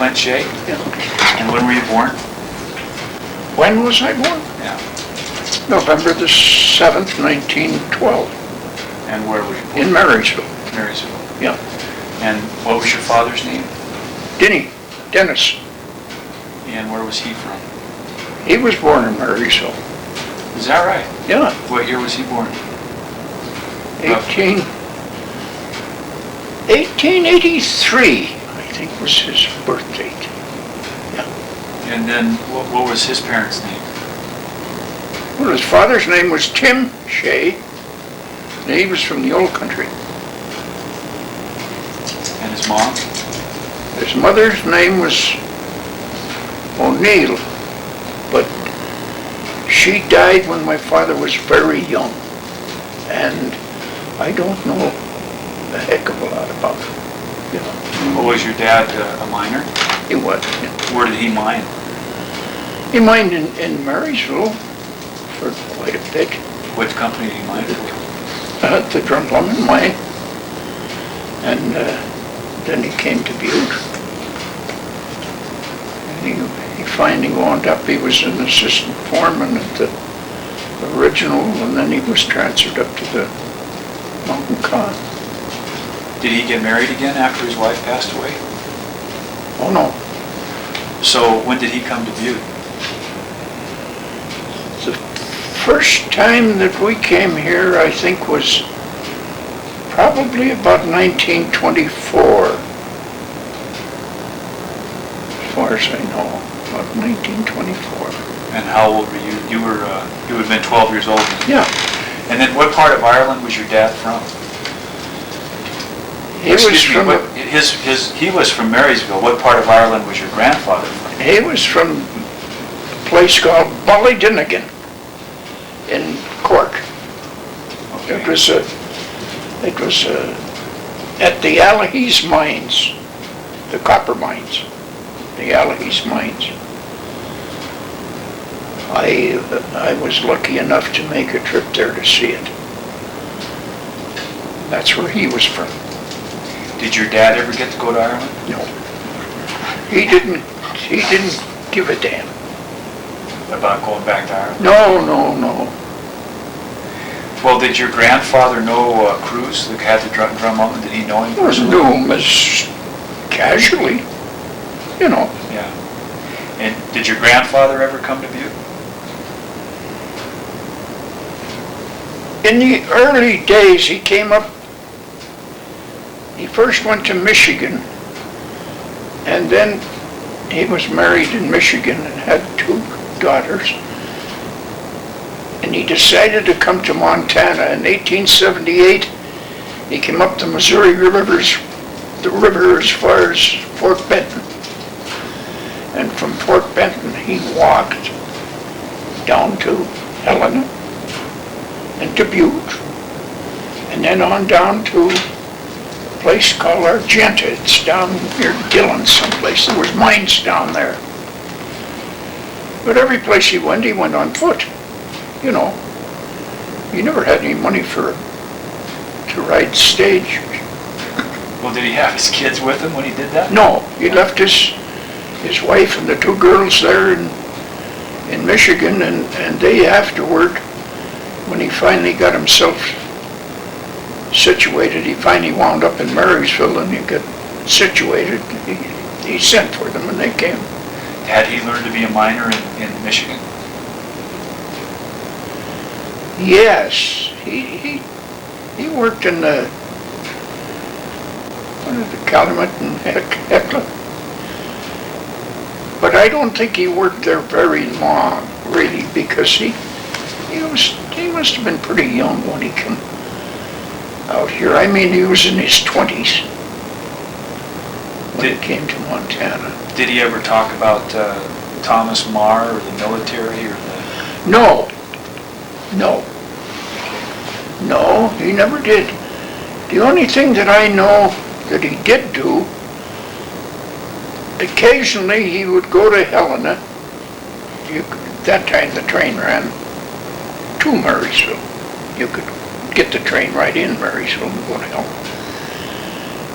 Clint Shea? Yeah. And when were you born? When was I born? Yeah. November the 7th, 1912, And where were you born? in Marysville. Marysville. Yeah. And what was your father's name? Dennis. And where was he from? He was born in Marysville. Is that right? Yeah. What year was he born? 1883, I think, was his birth date. Yeah. And then what was his parents' name? Well, his father's name was Tim Shea. And he was from the old country. And his mom? His mother's name was O'Neill, but she died when my father was very young. And I don't know a heck of a lot about her, you know. What was your dad, a miner? He was. Yeah. Where did he mine? He mined in Marysville for quite a bit. Which company did he mine for? The Drumlumman Mine. And then he came to Butte. And he finally wound up, he was an assistant foreman at the original, and then he was transferred up to the Mountain Con. Did he get married again after his wife passed away? Oh no. So when did he come to Butte? The first time that we came here, I think, was probably about 1924. As far as I know, about 1924. And how old were you? You would have been 12 years old. Yeah. And then what part of Ireland was your dad from? He was from he was from Marysville. What part of Ireland was your grandfather from? He was from a place called Ballydonnegan in Cork. Okay. It was at the Allhies Mines, the copper mines, the Allhies Mines. I was lucky enough to make a trip there to see it. That's where he was from. Did your dad ever get to go to Ireland? No. He didn't give a damn. About going back to Ireland? No. Well, did your grandfather know Cruz, that had the drum up? Did he know him personally? Knew him as casually, you know. Yeah. And did your grandfather ever come to Butte? In the early days, he came up, he first went to Michigan, and then he was married in Michigan and had 2 daughters. And he decided to come to Montana. In 1878, he came up the Missouri rivers, the river as far as Fort Benton. And from Fort Benton, he walked down to Helena and to Butte, and then on down to a place called Argenta. It's down near Dillon someplace. There was mines down there. But every place he went on foot. You know, he never had any money to ride stage. Well, did he have his kids with him when he did that? No, he left his wife and the 2 girls there in Michigan, and they afterward, when he finally got himself situated, he finally wound up in Marysville, and he got situated. He sent for them and they came. Had he learned to be a miner in Michigan? Yes, he worked in the Calumet and Hecla. But I don't think he worked there very long, really, because he must have been pretty young when he came out here. I mean, he was in his 20s when he came to Montana. Did he ever talk about Thomas Marr or the military or the... No, he never did. The only thing that I know that he did do, occasionally he would go to Helena. That time the train ran to Marysville. You could get the train right in Marysville and go to Helena.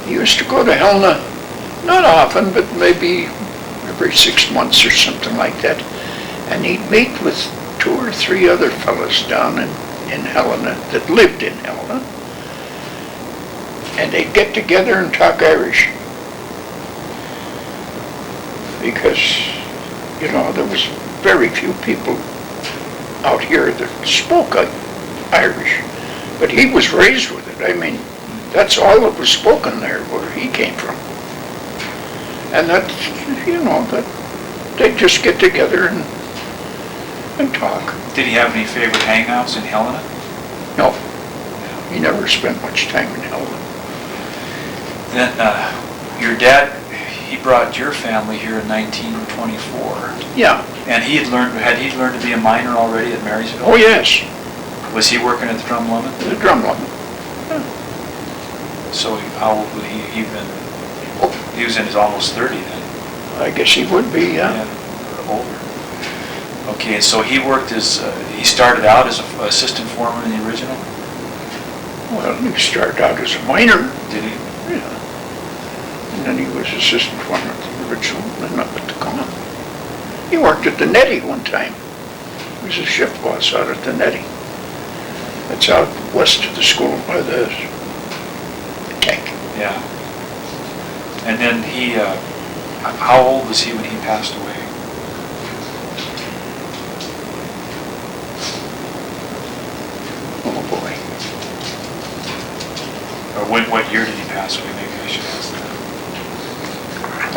He used to go to Helena Not often, but maybe every 6 months or something like that. And he'd meet with 2 or 3 other fellas down in Helena that lived in Helena. And they'd get together and talk Irish. Because, you know, there was very few people out here that spoke Irish. But he was raised with it. I mean, that's all that was spoken there where he came from. And that, you know, that they'd just get together and talk. Did he have any favorite hangouts in Helena? No, he never spent much time in Helena. Then your dad, he brought your family here in 1924. Yeah. And had he learned to be a miner already at Marysville? Oh, yes. Was he working at the Drumlin? The Drumlin. Yeah. So how old would he been? He was in his almost 30 then. I guess he would be, yeah. Yeah, older. Okay, and so he worked as, he started out as an assistant foreman in the original? Well, he started out as a miner. Did he? Yeah. And then he was assistant foreman at the original, and up at the common. He worked at the Netty one time. He was a shift boss out at the Netty. That's out west of the school by the tank. Yeah. And then he, how old was he when he passed away? Oh, boy. Or what year did he pass away? Maybe I should ask that.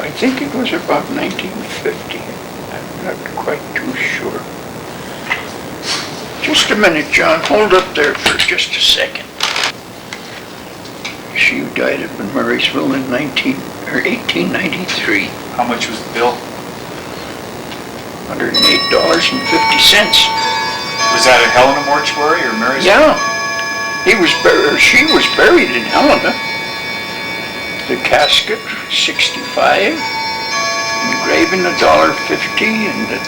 I think it was about 1950. I'm not quite too sure. Just a minute, John. Hold up there for just a second. She died up in Marysville in 1893. How much was the bill? $108.50. Was that at Helena Mortuary or Marysville? Yeah. She was buried in Helena. The casket, $65. Engraving $1.50, and the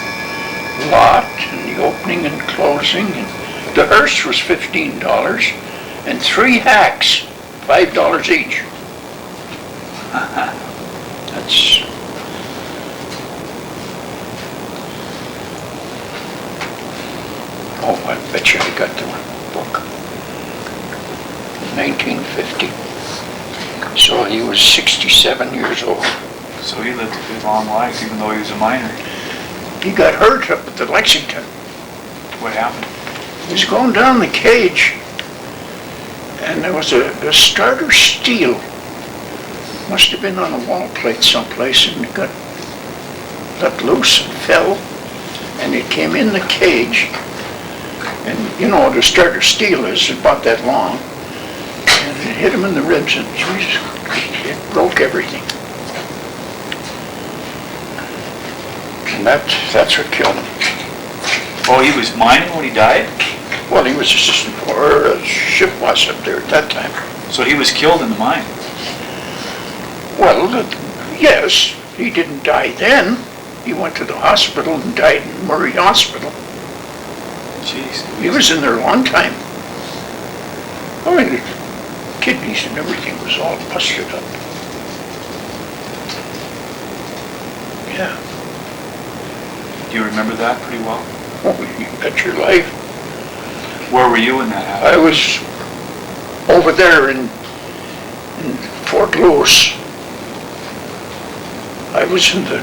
lot, and the opening and closing. And the hearse was $15, and 3 hacks, $5 each. That's... Oh, I bet you I got the book. 1950. So he was 67 years old. So he lived a good long life, even though he was a miner. He got hurt up at the Lexington. What happened? He was going down the cage, and there was a starter steel. Must have been on a wall plate someplace, and it got let loose and fell, and it came in the cage. And you know what a starter steel is, about that long. And it hit him in the ribs, and geez, it broke everything. And that's what killed him. Oh, he was mining when he died? Well, he was assistant or a shift boss up there at that time. So he was killed in the mine? Well, yes, he didn't die then. He went to the hospital and died in Murray Hospital. Jeez. He was in there a long time. I mean, the kidneys and everything was all busted up. Yeah. Do you remember that pretty well? Oh, you bet your life. Where were you when that happened? I was over there in Fort Lewis. I was in the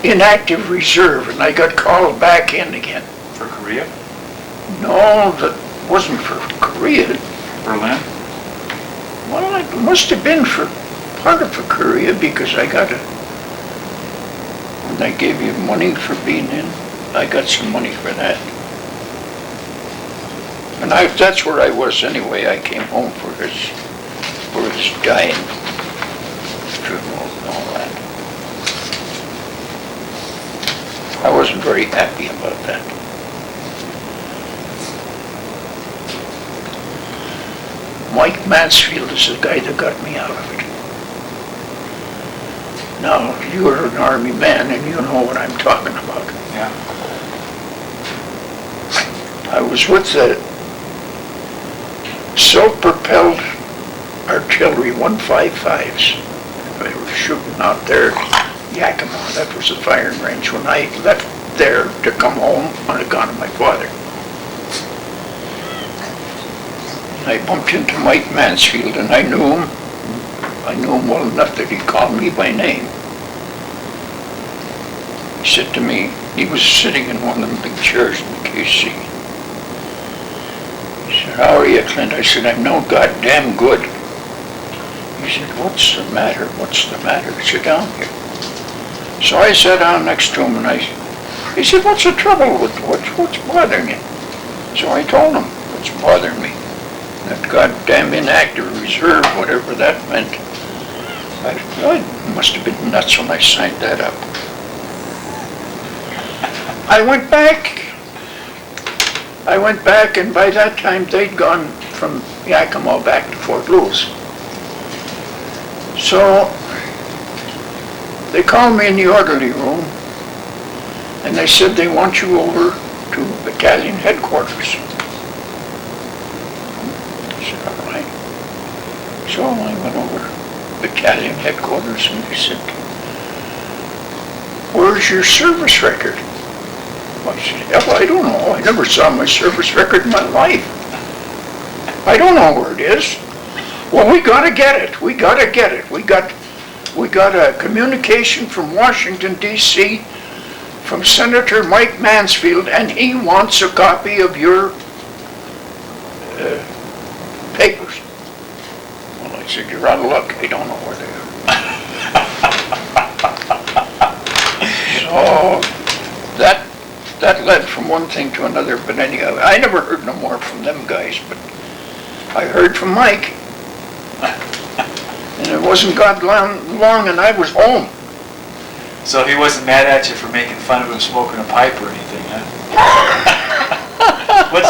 inactive reserve, and I got called back in again. For Korea? No, that wasn't for Korea. Berlin? Well, it must have been for part of Korea, because I got when they gave you money for being in, I got some money for that. And that's where I was anyway. I came home for his dying funeral and all that. I wasn't very happy about that. Mike Mansfield is the guy that got me out of it. Now, you're an Army man and you know what I'm talking about. Yeah. I was with the self-propelled artillery 155s They were shooting out there, Yakima. That was the firing range when I left there to come home on account of my father. I bumped into Mike Mansfield, and I knew him. I knew him well enough that he called me by name. He said to me, he was sitting in one of them big chairs in the KC. He said, "How are you, Clint?" I said, "I'm no goddamn good." He said, "What's the matter? What's the matter? Sit down here." So I sat down next to him, and he said, "What's the trouble? What's bothering you?" So I told him what's bothering me. That goddamn inactive reserve, whatever that meant. I must have been nuts when I signed that up. I went back, and by that time they'd gone from Yakima back to Fort Lewis. So they called me in the orderly room, and they said they want you over to battalion headquarters. I said, all right. So I went over to battalion headquarters, and they said, "Where's your service record?" I said, "Hell, I don't know. I never saw my service record in my life. I don't know where it is." "Well, we gotta get it. We gotta get it. We got a communication from Washington, D.C. from Senator Mike Mansfield, and he wants a copy of your papers." Well, I said, "You're out of luck. I don't know where they are." So that led from one thing to another, but anyhow, I never heard no more from them guys, but I heard from Mike. And it wasn't God long, and I was home. So he wasn't mad at you for making fun of him smoking a pipe or anything, huh?